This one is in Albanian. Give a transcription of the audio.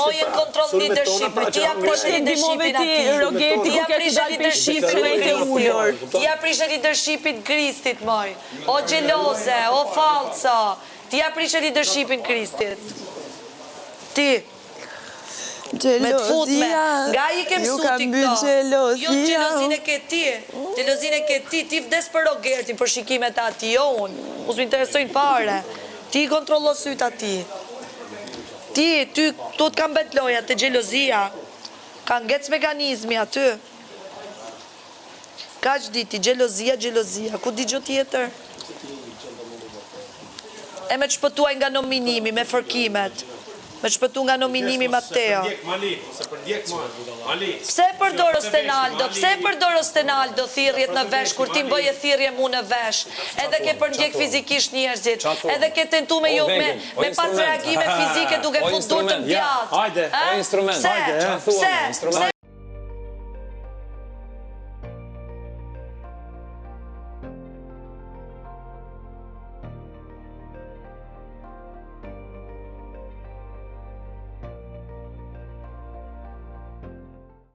Mojën kontrol leadership-it. Ti ja prish leadership-in atij. Ti ja prish leadership-in Ti ja prish leadership-in Kristit, moj. O gjeloze, o falca. Ti ja prish leadership-in Kristit. Ti. Me të futme. Nga i ke mësu ti këto. Jo gjelozin e ke ti. Gjelozin e ke ti. Ti vdes për Rogertin, për shikimet ati. Jo unë. Mos më interesojnë fare. Ti kontrollo syt ati. Ti të kam bet loja të gjelozia. Ka ngec mekanizmi aty. Ka që diti, gjelozia. Ku di gjo tjetër? E me të shpëtuaj nga nominimi, me fërkimet. Me shpëtu nga nominimi Mateo. Pse përdor Ostenaldo? Pse përdor Ostenaldo thirrjet në vesh, kur ti bëje thirrje mu në vesh? Edhe ke përndjek fizikisht njerëzit. Edhe ke tentu me pas reagime fizike duke futur të mdjat. Hajde, instrument. Pse?